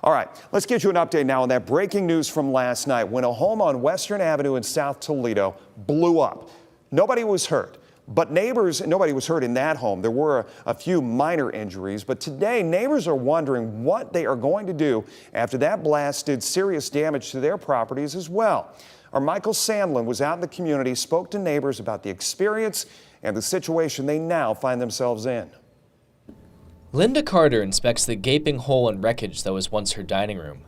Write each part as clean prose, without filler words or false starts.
All right, let's get you an update now on that breaking news from last night when a home on Western Avenue in South Toledo blew up. Nobody was hurt. But nobody was hurt in that home. There were a few minor injuries, but today neighbors are wondering what they are going to do after that blast did serious damage to their properties as well. Our Michael Sandlin was out in the community, spoke to neighbors about the experience and the situation they now find themselves in. Linda Carter inspects the gaping hole and wreckage that was once her dining room.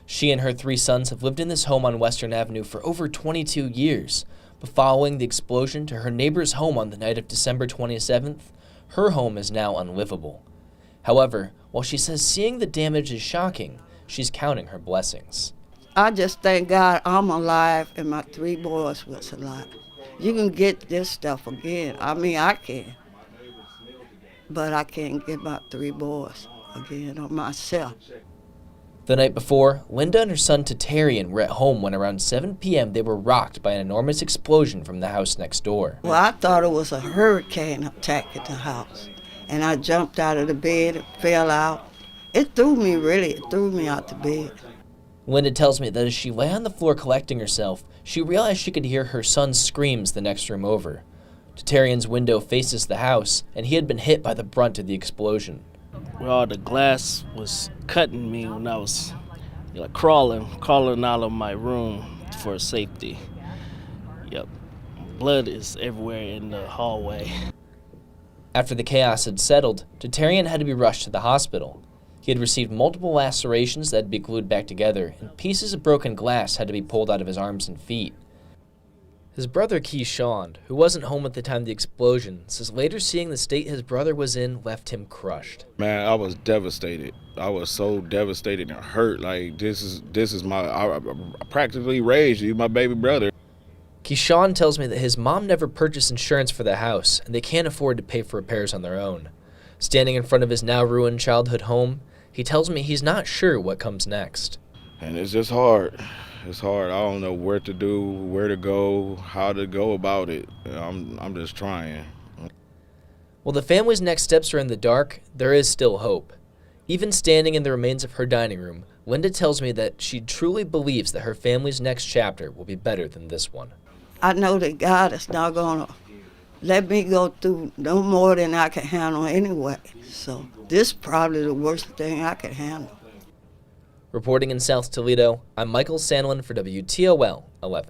She and her 3 sons have lived in this home on Western Avenue for over 22 years. But following the explosion to her neighbor's home on the night of December 27th, her home is now unlivable. However, while she says seeing the damage is shocking, she's counting her blessings. I just thank God I'm alive and my 3 boys was alive. You can get this stuff again. I mean, I can. But I can't get my 3 boys again or myself. The night before, Linda and her son Tatarian were at home when around 7 p.m. they were rocked by an enormous explosion from the house next door. Well, I thought it was a hurricane attacking the house. And I jumped out of the bed and fell out. It threw me out the bed. Linda tells me that as she lay on the floor collecting herself, she realized she could hear her son's screams the next room over. Tatarian's window faces the house, and he had been hit by the brunt of the explosion. Well, the glass was cutting me when I was crawling out of my room for safety. Yep, blood is everywhere in the hallway. After the chaos had settled, Tatarian had to be rushed to the hospital. He had received multiple lacerations that had to be glued back together, and pieces of broken glass had to be pulled out of his arms and feet. His brother Keyshawn, who wasn't home at the time of the explosion, says later seeing the state his brother was in left him crushed. Man, I was devastated. I was so devastated and hurt. Like, this is I practically raised you, my baby brother. Keyshawn tells me that his mom never purchased insurance for the house, and they can't afford to pay for repairs on their own. Standing in front of his now ruined childhood home, he tells me he's not sure what comes next. And it's just hard. It's hard. I don't know where to do, where to go, how to go about it. I'm just trying. While the family's next steps are in the dark, there is still hope. Even standing in the remains of her dining room, Linda tells me that she truly believes that her family's next chapter will be better than this one. I know that God is not going to let me go through no more than I can handle anyway. So this is probably the worst thing I can handle. Reporting in South Toledo, I'm Michael Sandlin for WTOL 11.